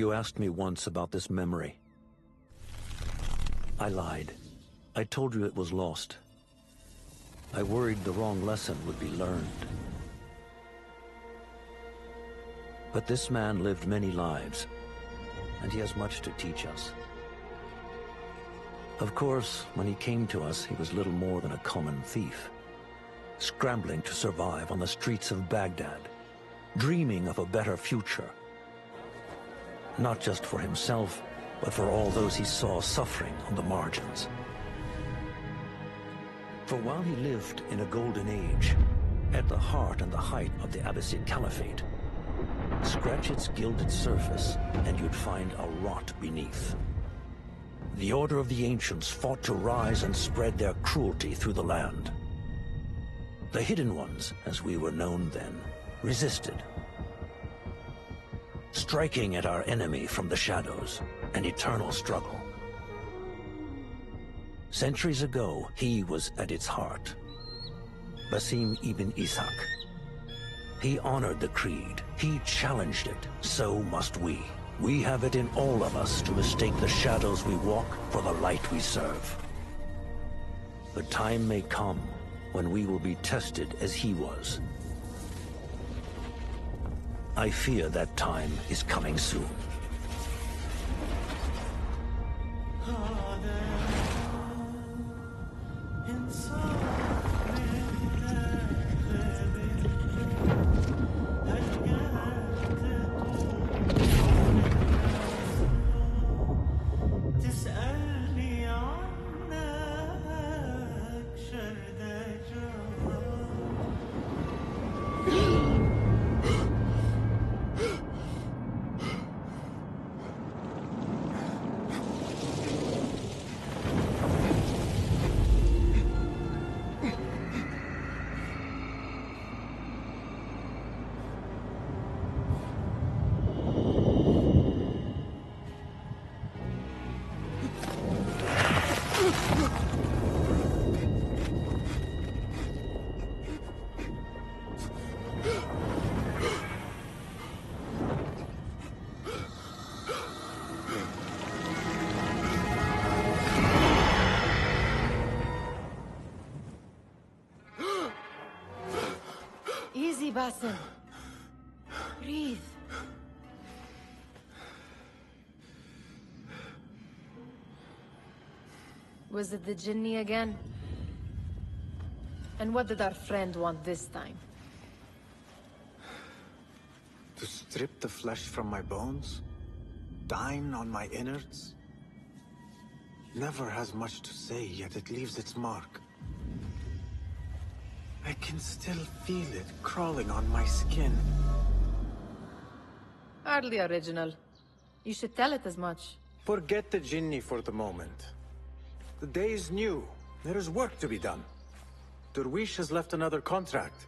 You asked me once about this memory. I lied. I told you it was lost. I worried the wrong lesson would be learned. But this man lived many lives, and he has much to teach us. Of course, when he came to us, he was little more than a common thief, scrambling to survive on the streets of Baghdad, dreaming of a better future. Not just for himself, but for all those he saw suffering on the margins. For while he lived in a golden age, at the heart and the height of the Abbasid Caliphate, scratch its gilded surface, and you'd find a rot beneath. The Order of the Ancients fought to rise and spread their cruelty through the land. The Hidden Ones, as we were known then, resisted, striking at our enemy from the shadows, an eternal struggle. Centuries ago, he was at its heart. Basim ibn Ishaq. He honored the creed. He challenged it. So must we. We have it in all of us to mistake the shadows we walk for the light we serve. The time may come when we will be tested as he was. I fear that time is coming soon. Easy, Basim. Breathe. Was it the Jinni again? And what did our friend want this time? To strip the flesh from my bones? Dine on my innards? Never has much to say, yet it leaves its mark. I can still feel it crawling on my skin. Hardly original. You should tell it as much. Forget the Jinni for the moment. The day is new. There is work to be done. Derwish has left another contract.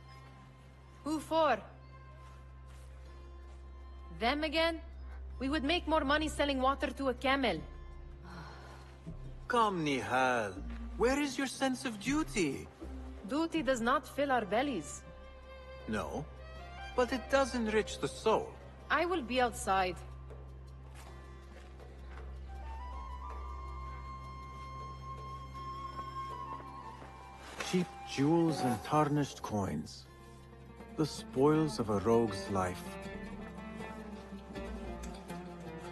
Who for? Them again? We would make more money selling water to a camel. Come, Nihal. Where is your sense of duty? Duty does not fill our bellies. No, but it does enrich the soul. I will be outside. Cheap jewels and tarnished coins. The spoils of a rogue's life.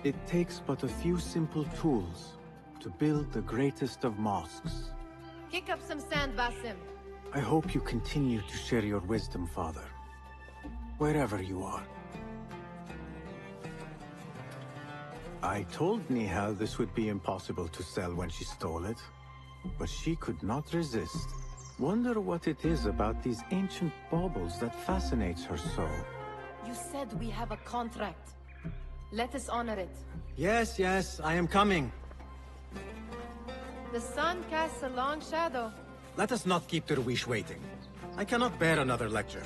It takes but a few simple tools to build the greatest of mosques. Kick up some sand, Basim. I hope you continue to share your wisdom, Father. Wherever you are. I told Nihal this would be impossible to sell when she stole it, but she could not resist. Wonder what it is about these ancient baubles that fascinates her so. You said we have a contract. Let us honor it. Yes, I am coming. The sun casts a long shadow. Let us not keep Derwish waiting. I cannot bear another lecture.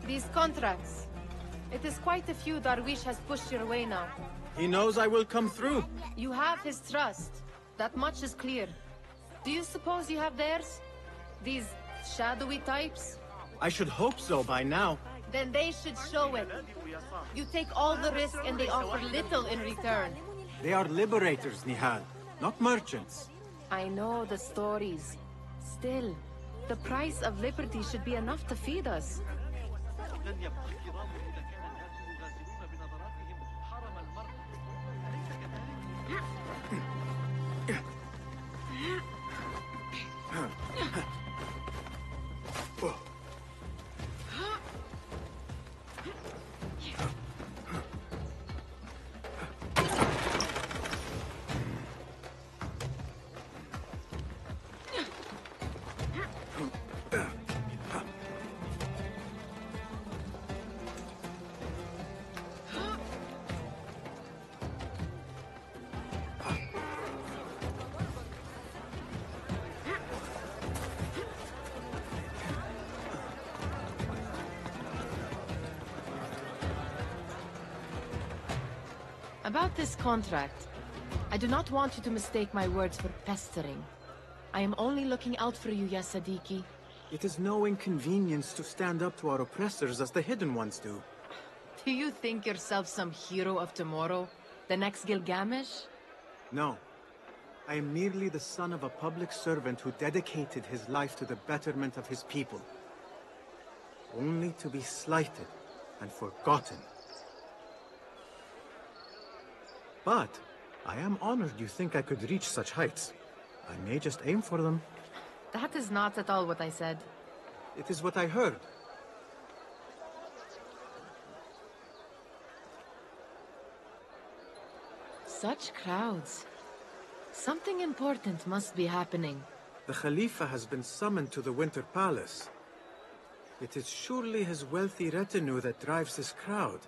These contracts. It is quite a few Darwish has pushed your way now. He knows I will come through. You have his trust. That much is clear. Do you suppose you have theirs? These shadowy types? I should hope so by now. Then they should show it. You take all the risk and they offer little in return. They are liberators, Nihal, not merchants. I know the stories. Still, the price of liberty should be enough to feed us. About this contract, I do not want you to mistake my words for pestering. I am only looking out for you, ya Sadiki. It is no inconvenience to stand up to our oppressors as the Hidden Ones do. Do you think yourself some hero of tomorrow? The next Gilgamesh? No. I am merely the son of a public servant who dedicated his life to the betterment of his people. Only to be slighted and forgotten. But I am honored you think I could reach such heights. I may just aim for them. That is not at all what I said. It is what I heard. Such crowds. Something important must be happening. The Khalifa has been summoned to the Winter Palace. It is surely his wealthy retinue that drives this crowd.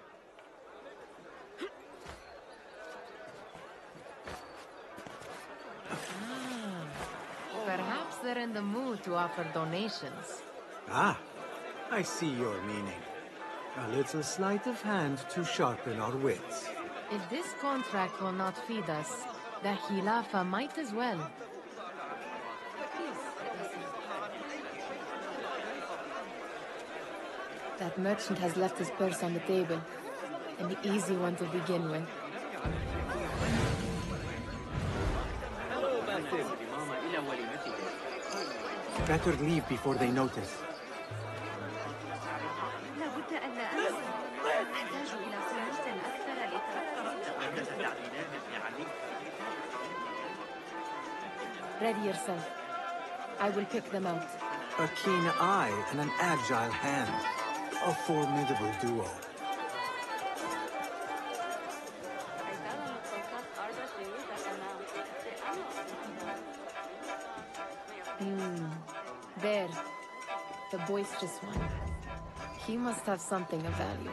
Perhaps they're in the mood to offer donations. Ah, I see your meaning. A little sleight of hand to sharpen our wits. If this contract will not feed us, the Khilafa might as well. That merchant has left his purse on the table. An easy one to begin with. Better leave before they notice. Ready yourself. I will pick them out. A keen eye and an agile hand. A formidable duo. There. The boisterous one. He must have something of value.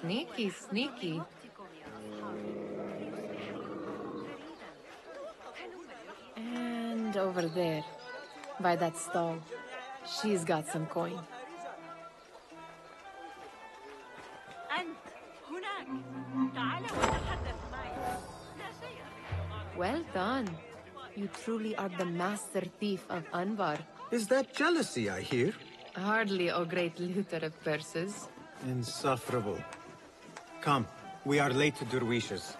Sneaky, sneaky. And over there, by that stall, she's got some coin. Well done. You truly are the master thief of Anbar. Is that jealousy I hear? Hardly a great looter of purses. Insufferable. Come, we are late to Derwishes.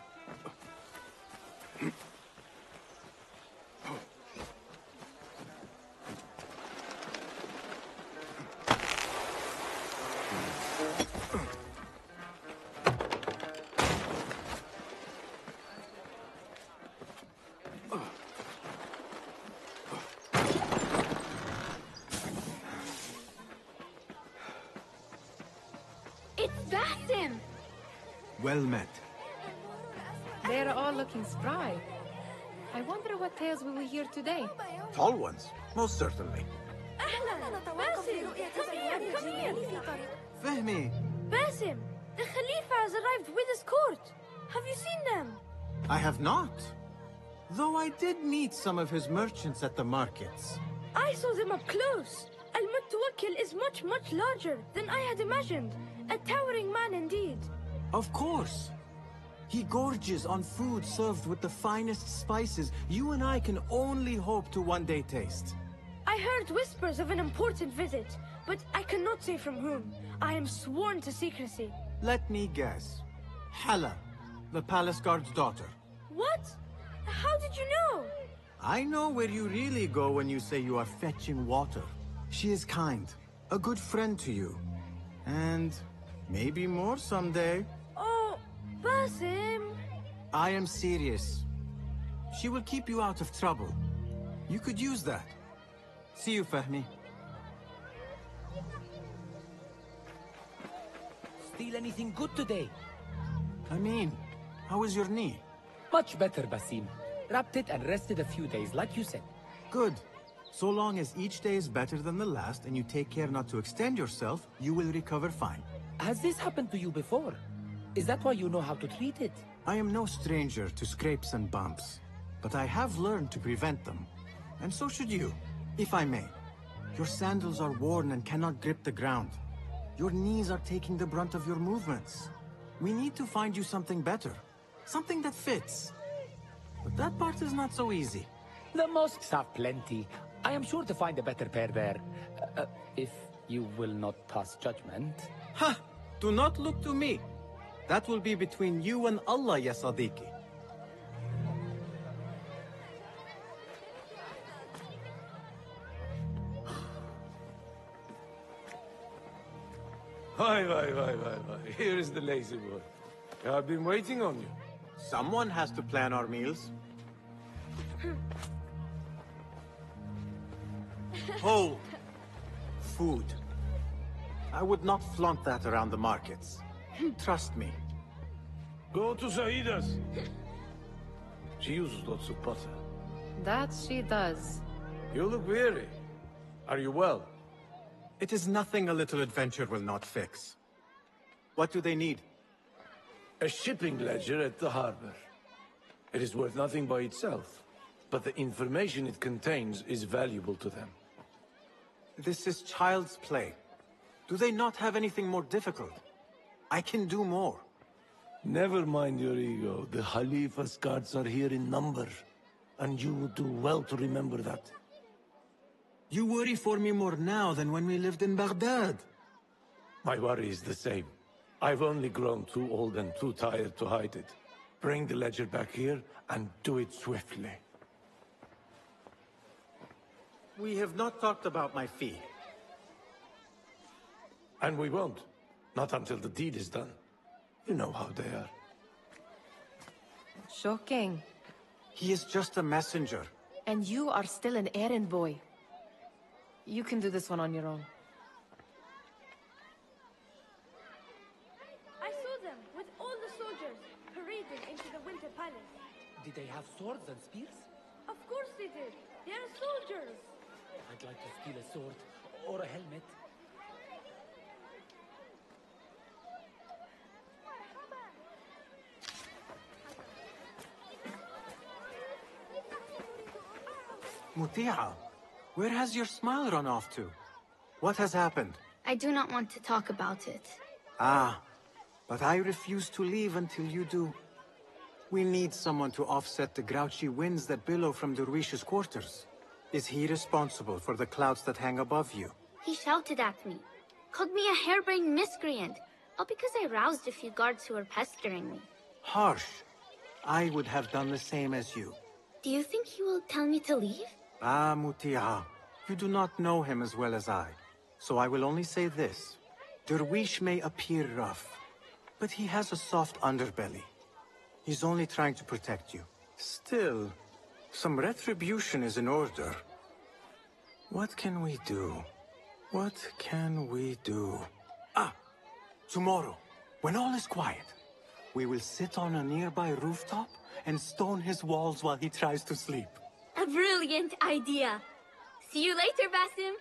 Well met. They're all looking spry. I wonder what tales we will hear today. Tall ones, most certainly. Fehmi! Basim, the Khalifa has arrived with his court. Have you seen them? I have not. Though I did meet some of his merchants at the markets. I saw them up close. Al-Mutawakkil is much, much larger than I had imagined. A towering man indeed. Of course. He gorges on food served with the finest spices you and I can only hope to one day taste. I heard whispers of an important visit, but I cannot say from whom. I am sworn to secrecy. Let me guess. Hala, the palace guard's daughter. What? How did you know? I know where you really go when you say you are fetching water. She is kind, a good friend to you. And maybe more someday. Oh, Basim. I am serious. She will keep you out of trouble. You could use that. See you, Fahmi. Steal anything good today? I mean, how is your knee? Much better, Basim. Wrapped it and rested a few days, like you said. Good. So long as each day is better than the last and you take care not to extend yourself, you will recover fine. Has this happened to you before? Is that why you know how to treat it? I am no stranger to scrapes and bumps, but I have learned to prevent them. And so should you, if I may. Your sandals are worn and cannot grip the ground. Your knees are taking the brunt of your movements. We need to find you something better. Something that fits. But that part is not so easy. The mosques have plenty. I am sure to find a better pair there. If you will not pass judgment. Ha! Do not look to me. That will be between you and Allah, ya Sadiqi. Why. Here is the lazy boy. I've been waiting on you. Someone has to plan our meals. Hold. Food. I would not flaunt that around the markets. Trust me. Go to Saida's. She uses lots of butter. That she does. You look weary. Are you well? It is nothing a little adventure will not fix. What do they need? A shipping ledger at the harbor. It is worth nothing by itself, but the information it contains is valuable to them. This is child's play. Do they not have anything more difficult? I can do more. Never mind your ego. The Khalifa's guards are here in number, and you would do well to remember that. You worry for me more now than when we lived in Baghdad. My worry is the same. I've only grown too old and too tired to hide it. Bring the ledger back here, and do it swiftly. We have not talked about my fee. And we won't. Not until the deed is done. You know how they are. Shocking. He is just a messenger. And you are still an errand boy. You can do this one on your own. I saw them with all the soldiers parading into the Winter Palace. Did they have swords and spears? Of course they did. They are soldiers. I'd like to steal a sword or a helmet. Muti'a, where has your smile run off to? What has happened? I do not want to talk about it. Ah, but I refuse to leave until you do. We need someone to offset the grouchy winds that billow from Derwish's quarters. Is he responsible for the clouds that hang above you? He shouted at me, called me a harebrained miscreant, all because I roused a few guards who were pestering me. Harsh. I would have done the same as you. Do you think he will tell me to leave? Ah, Muti'a, you do not know him as well as I. So I will only say this. Derwish may appear rough, but he has a soft underbelly. He's only trying to protect you. Still, some retribution is in order. What can we do? What can we do? Ah! Tomorrow, when all is quiet, we will sit on a nearby rooftop and stone his walls while he tries to sleep. A brilliant idea. See you later, Basim.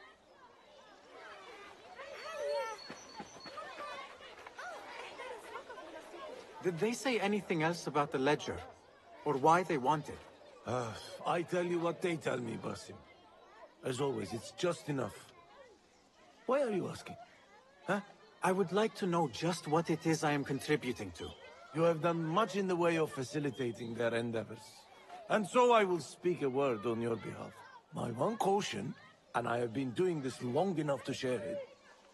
Did they say anything else about the ledger? Or why they want it? I tell you what they tell me, Basim. As always, it's just enough. Why are you asking? Huh? I would like to know just what it is I am contributing to. You have done much in the way of facilitating their endeavors. And so I will speak a word on your behalf. My one caution, and I have been doing this long enough to share it,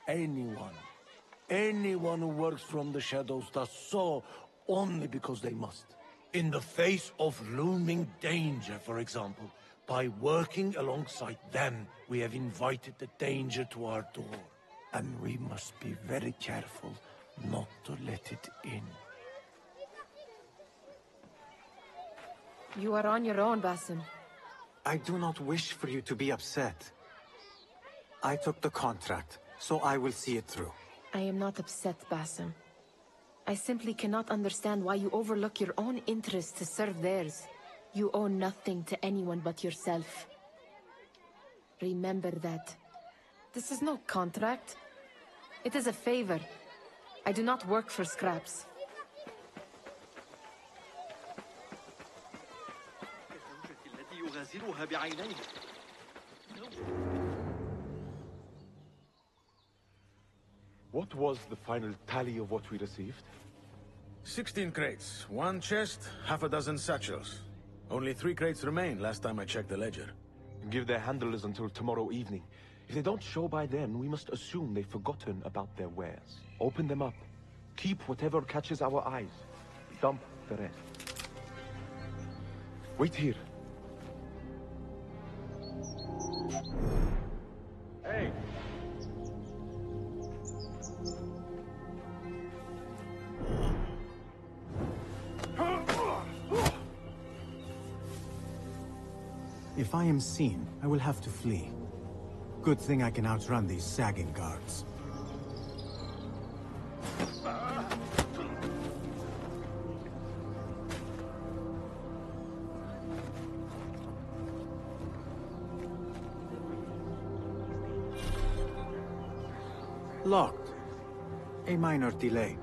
anyone who works from the shadows does so only because they must. In the face of looming danger, for example, by working alongside them, we have invited the danger to our door. And we must be very careful not to let it in. You are on your own, Basim. I do not wish for you to be upset. I took the contract, so I will see it through. I am not upset, Basim. I simply cannot understand why you overlook your own interests to serve theirs. You owe nothing to anyone but yourself. Remember that. This is no contract. It is a favor. I do not work for scraps. What was the final tally of what we received? 16 crates, 1 chest, half a dozen satchels. Only 3 crates remain last time I checked the ledger. Give their handlers until tomorrow evening. If they don't show by then, we must assume they've forgotten about their wares. Open them up. Keep whatever catches our eyes. Dump the rest. Wait here. Hey! If I am seen, I will have to flee. Good thing I can outrun these sagging guards. Locked. A minor delay.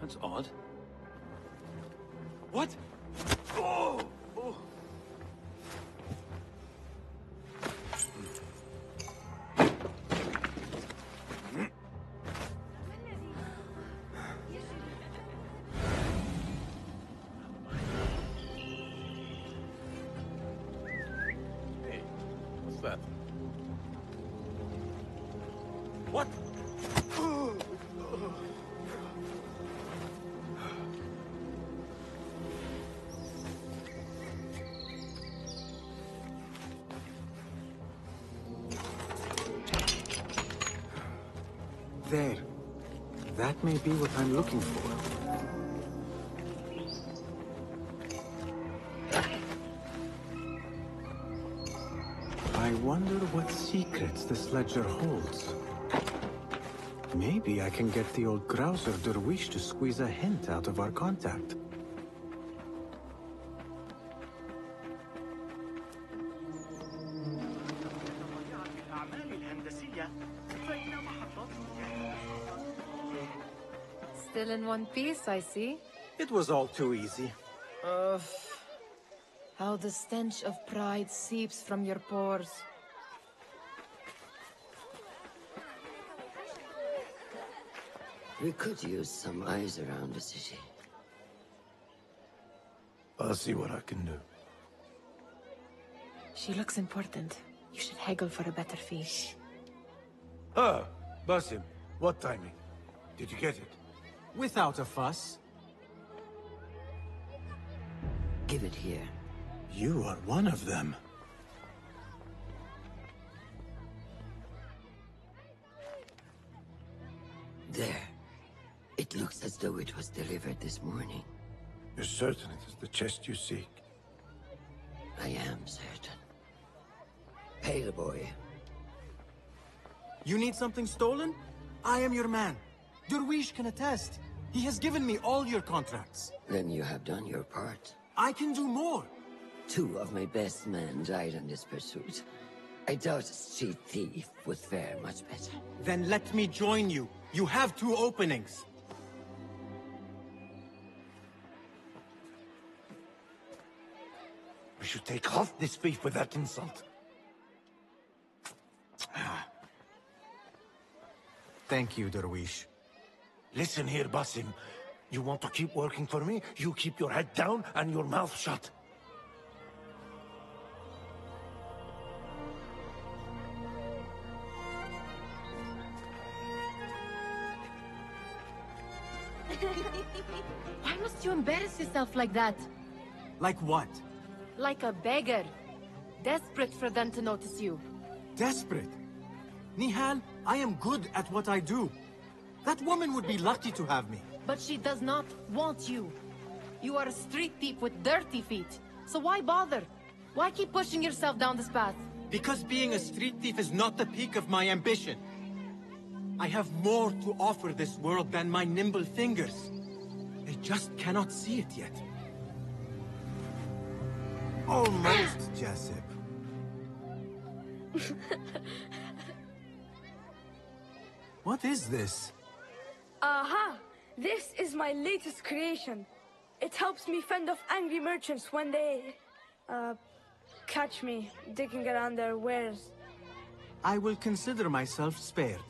That's odd. What? Oh! Oh! Hey, what's that? What? There. That may be what I'm looking for. I wonder what secrets this ledger holds. Maybe I can get the old grouser Derwish to squeeze a hint out of our contact. Still in one piece, I see. It was all too easy. How the stench of pride seeps from your pores. We could use some eyes around the city. I'll see what I can do. She looks important. You should haggle for a better fee. Ah, Basim, what timing? Did you get it? Without a fuss. Give it here. You are one of them. though it was delivered this morning. You're certain it is the chest you seek? I am certain. Pay the boy. You need something stolen? I am your man. Derwish can attest. He has given me all your contracts. Then you have done your part. I can do more. 2 of my best men died in this pursuit. I doubt a street thief would fare much better. Then let me join you. You have 2 openings. We should take off this thief with that insult. Thank you, Derwish. Listen here, Basim. You want to keep working for me? You keep your head down and your mouth shut. Why must you embarrass yourself like that? Like what? Like a beggar. Desperate for them to notice you. Desperate? Nihal, I am good at what I do. That woman would be lucky to have me. But she does not want you. You are a street thief with dirty feet. So why bother? Why keep pushing yourself down this path? Because being a street thief is not the peak of my ambition. I have more to offer this world than my nimble fingers. They just cannot see it yet. Almost, Jessup. What is this? Aha! This is my latest creation. It helps me fend off angry merchants when they... catch me digging around their wares. I will consider myself spared.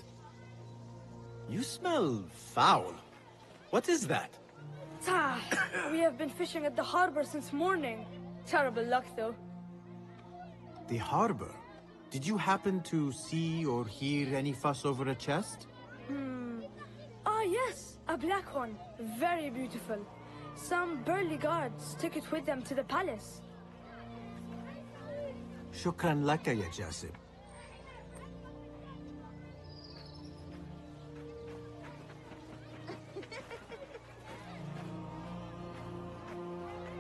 You smell foul. What is that? We have been fishing at the harbor since morning. Terrible luck, though. The harbor? Did you happen to see or hear any fuss over a chest? Ah, yes, a black one. Very beautiful. Some burly guards took it with them to the palace. Shukran laka, ya Jasib.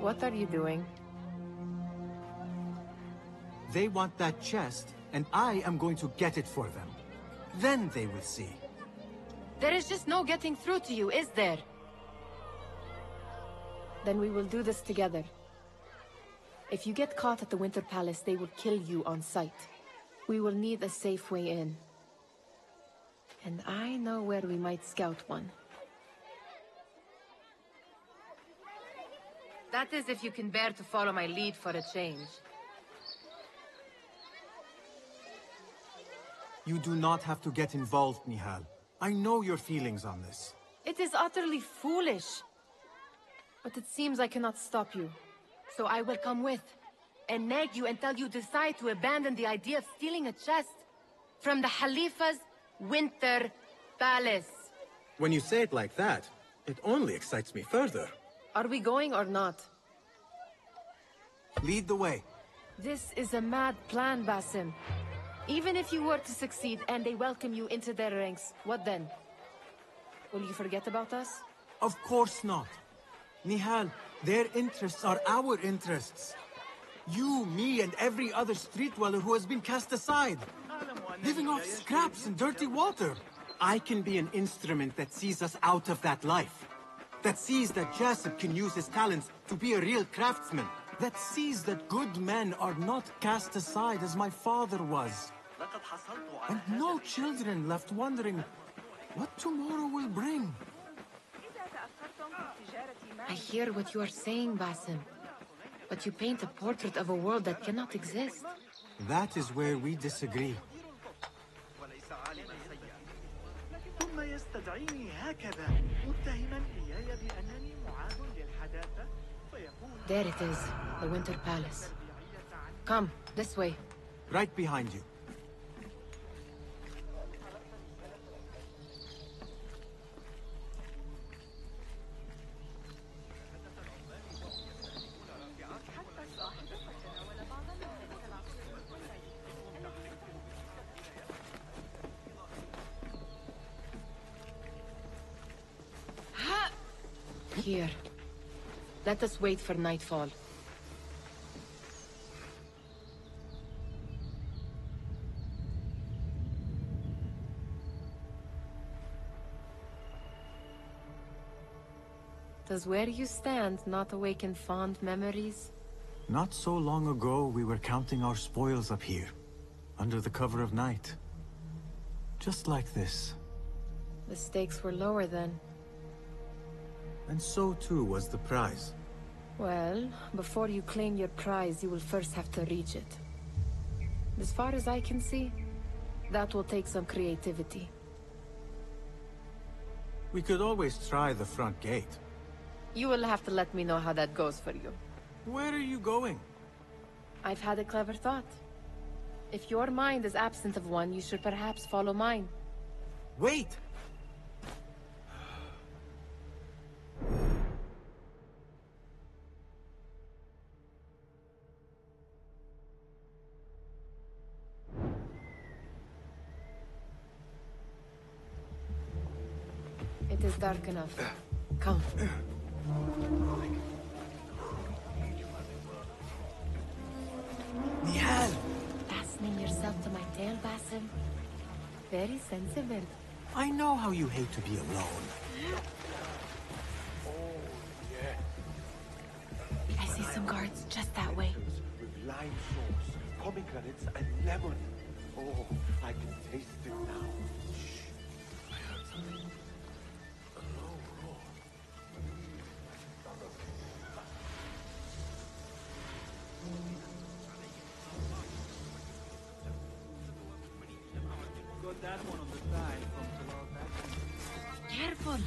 What are you doing? They want that chest, and I am going to get it for them. Then they will see. There is just no getting through to you, is there? Then we will do this together. If you get caught at the Winter Palace, they will kill you on sight. We will need a safe way in. And I know where we might scout one. That is if you can bear to follow my lead for a change. You do not have to get involved, Nihal. I know your feelings on this. It is utterly foolish. But it seems I cannot stop you. So I will come with, and nag you until you decide to abandon the idea of stealing a chest from the Khalifa's Winter Palace. When you say it like that, it only excites me further. Are we going or not? Lead the way. This is a mad plan, Basim. Even if you were to succeed and they welcome you into their ranks, what then? Will you forget about us? Of course not. Nihal, their interests are our interests. You, me, and every other street dweller who has been cast aside. Living off scraps and dirty water. I can be an instrument that sees us out of that life. That sees that Jasip can use his talents to be a real craftsman. That sees that good men are not cast aside as my father was. And no children left wondering what tomorrow will bring. I hear what you are saying, Basim. But you paint a portrait of a world that cannot exist. That is where we disagree. There it is, the Winter Palace. Come, this way. Right behind you. Here. Let us wait for nightfall. Does where you stand not awaken fond memories? Not so long ago, we were counting our spoils up here, under the cover of night. Just like this. The stakes were lower then. And so too was the prize. Well, before you claim your prize, you will first have to reach it. As far as I can see, that will take some creativity. We could always try the front gate. You will have to let me know how that goes for you. Where are you going? I've had a clever thought. If your mind is absent of one, you should perhaps follow mine. Wait! It is dark enough. Come. Nihal! Fastening yourself to my tail, Basim. Very sensible. I know how you hate to be alone. I see some guards just that way. With lime sauce, pomegranates, and lemon. Oh, I can taste it now. Shh. I heard something. A low roar. Got that one on the side from the wall back. Careful!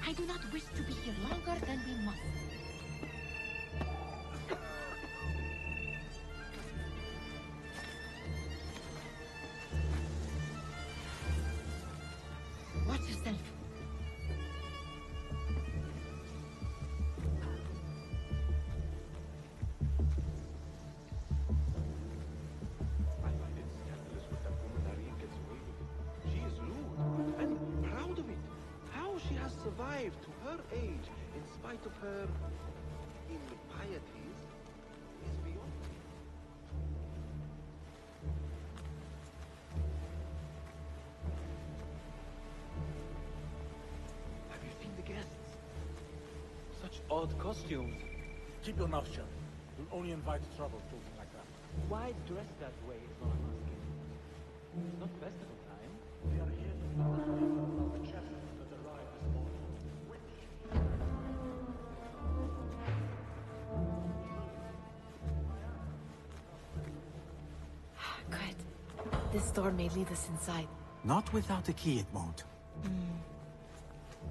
I do not wish to be here longer than we must. Watch yourself. I find it scandalous what that woman Irene gets away with. She is lewd and proud of it. How she has survived to her age in spite of her impieties is beyond me. Have you seen the guests? Such odd costumes. Keep your mouth shut. You'll only invite trouble talking like that. Why dress that way is what I'm asking. It's not festival time. We are here to know about the chest that arrived this morning. Good. This door may lead us inside. Not without a key, it won't.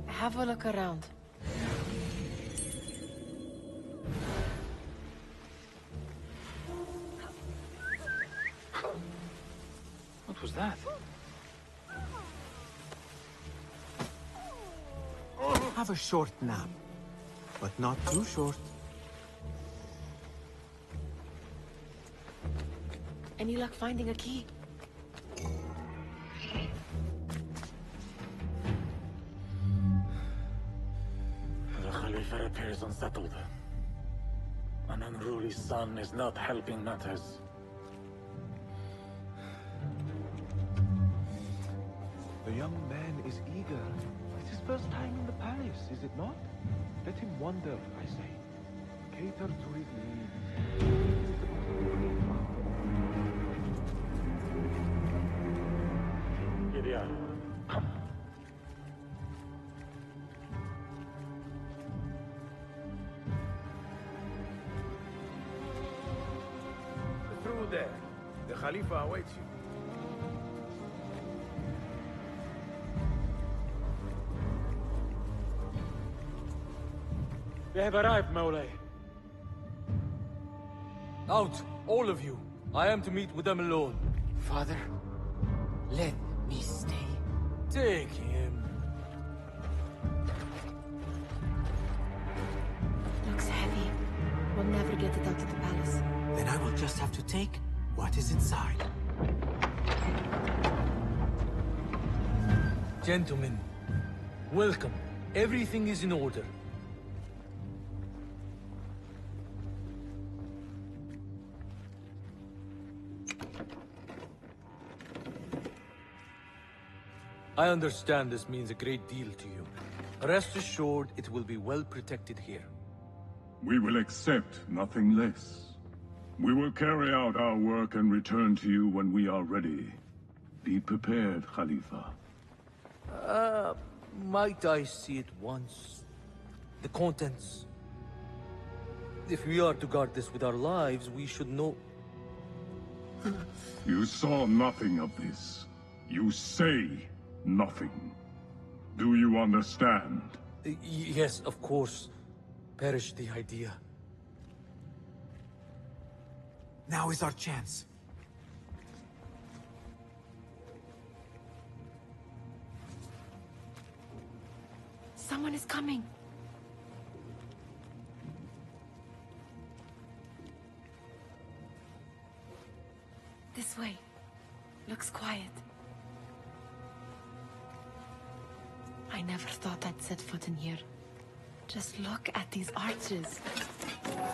Have a look around. What was that? Have a short nap. But not too short. Any luck finding a key? The Khalifa appears unsettled. An unruly son is not helping matters. The young man is eager. It's his first time in the palace, is it not? Let him wander, I say. Cater to his needs. Gideon, come. Through there. The Khalifa awaits you. They have arrived, Mawlay. Out, all of you. I am to meet with them alone. Father, let me stay. Take him. We'll never get it out of the palace. Then I will just have to take what is inside. Gentlemen, welcome. Everything is in order. I understand this means a great deal to you. Rest assured, it will be well protected here. We will accept nothing less. We will carry out our work and return to you when we are ready. Be prepared, Khalifa. Might I see it once? The contents? If we are to guard this with our lives, we should know... You saw nothing of this. You say nothing. Do you understand? Yes, of course. Perish the idea. Now is our chance. Someone is coming. This way. Looks quiet. I never thought I'd set foot in here. Just look at these arches.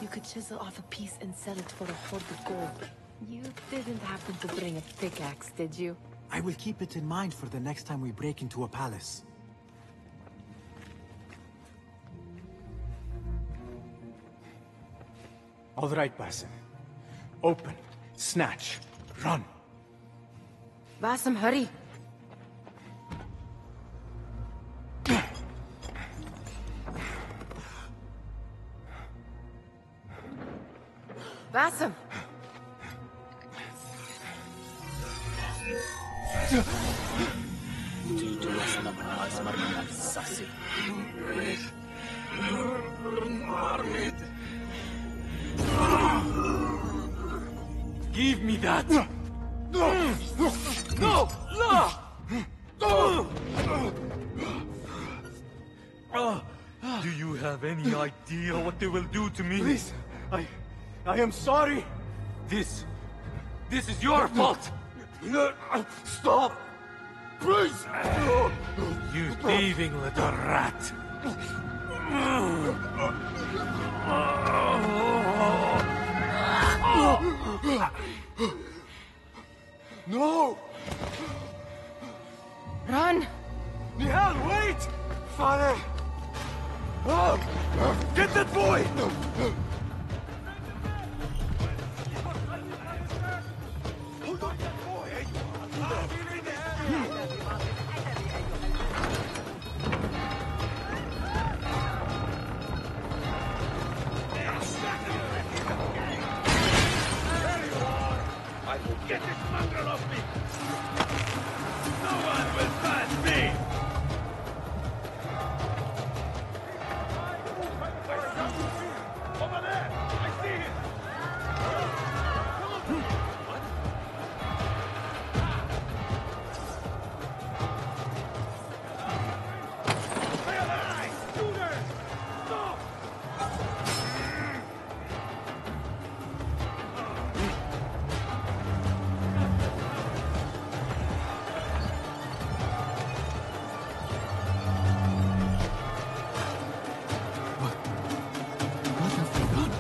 You could chisel off a piece and sell it for a hoard of gold. You didn't happen to bring a pickaxe, did you? I will keep it in mind for the next time we break into a palace. All right, Basim. Open, snatch, run. Basim, hurry. Basim! Give me that! No! No! No! Do you have any idea what they will do to me? Please, I am sorry. This is your fault! Stop! Please! You thieving little rat! No! Run! Nihal, wait! Father! Get that boy! Hold on that boy! I will get this mongrel off me! No one will pass me! Over there! I see him! Shooters! Stop! What have we done?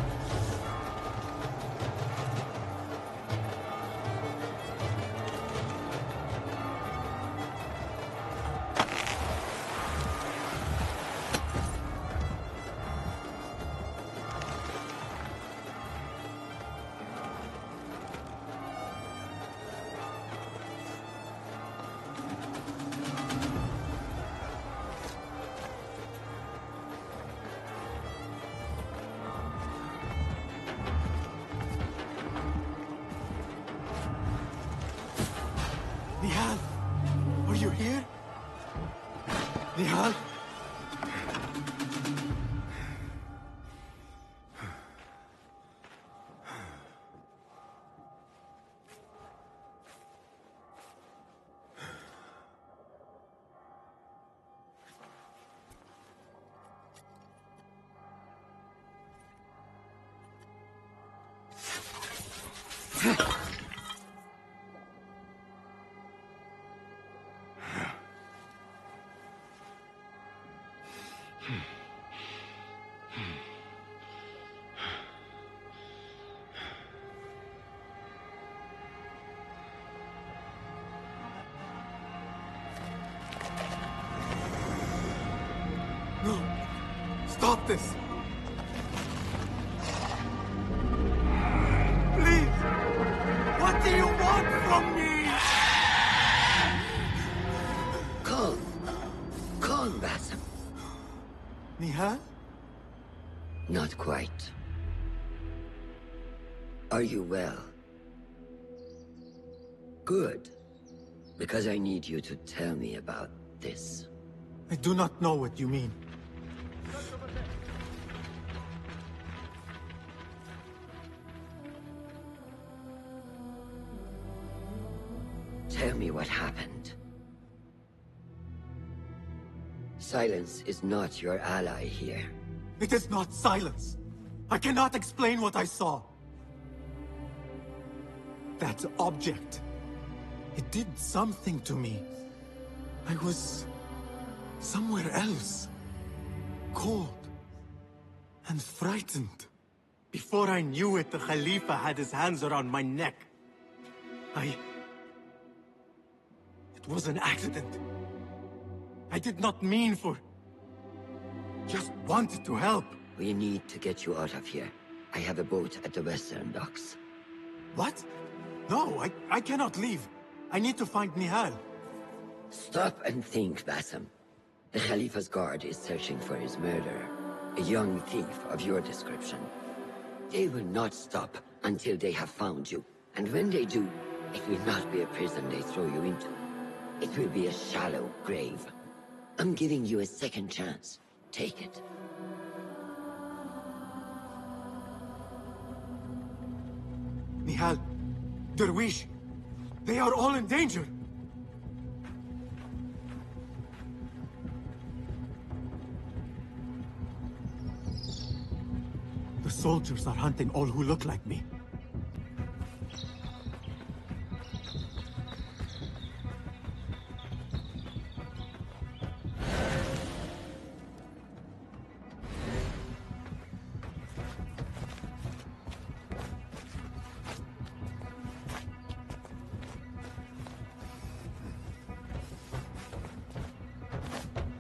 Nihal, are you here? Nihal? No! Stop this! Please! What do you want from me? Calm. Calm, Basim. Nihal? Not quite. Are you well? Good. Because I need you to tell me about this. I do not know what you mean. Tell me what happened. Silence is not your ally here. It is not silence. I cannot explain what I saw. That object. It did something to me. I was somewhere else. Cold. And frightened. Before I knew it, the Khalifa had his hands around my neck. It was an accident. I did not mean for... Just wanted to help. We need to get you out of here. I have a boat at the western docks. What? No, I cannot leave. I need to find Nihal. Stop and think, Basim. The Khalifa's guard is searching for his murderer. A young thief of your description. They will not stop until they have found you. And when they do, it will not be a prison they throw you into. It will be a shallow grave. I'm giving you a second chance. Take it. Nihal, Derwish, they are all in danger. The soldiers are hunting all who look like me.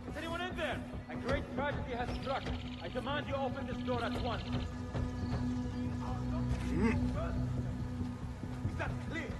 Is anyone in there? A great tragedy has struck. I demand you open this door at once. Is that clear?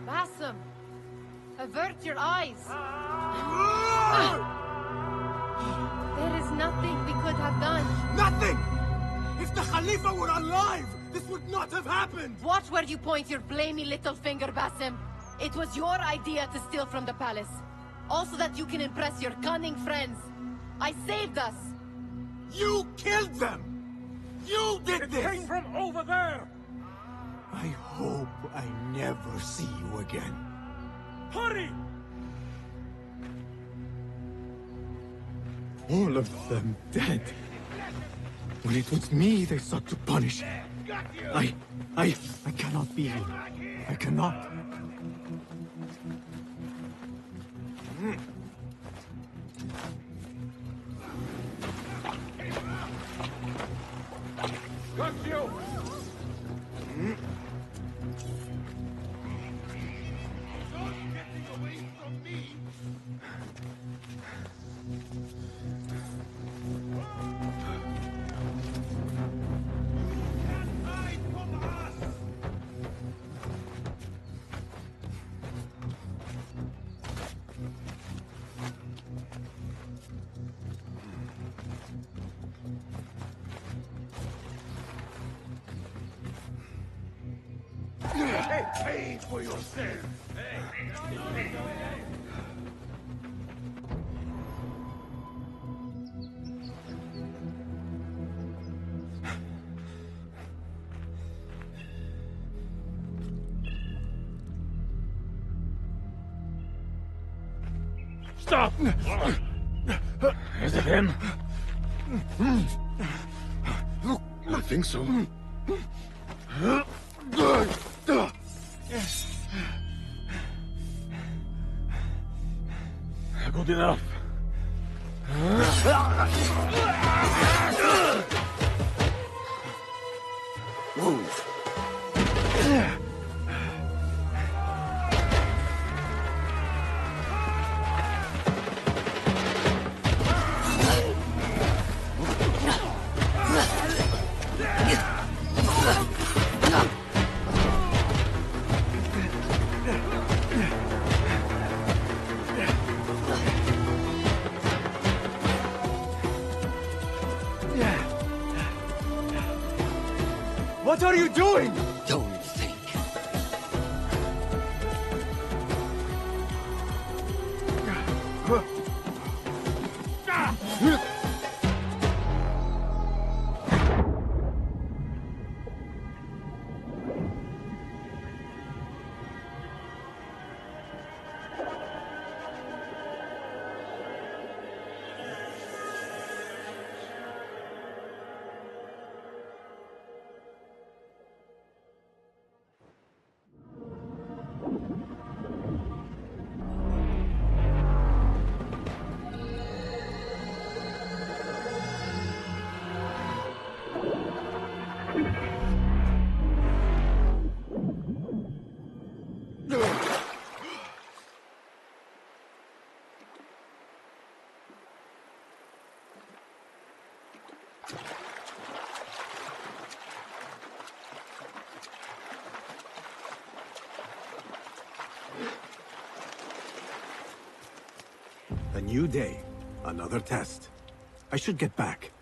Basim! Avert your eyes! There is nothing we could have done. Nothing! If the Khalifa were alive, this would not have happened! Watch where you point your blamey little finger, Basim. It was your idea to steal from the palace. Also that you can impress your cunning friends. I saved us. You killed them! You did this! It came from over there! I hope I never see you again. Hurry! All of them dead. When it was me they sought to punish. I cannot be here. I cannot. Got you! Pay for your sin! Stop! Is it him? I think so. Good enough. Move. What are you doing? Don't think. A new day, another test. I should get back.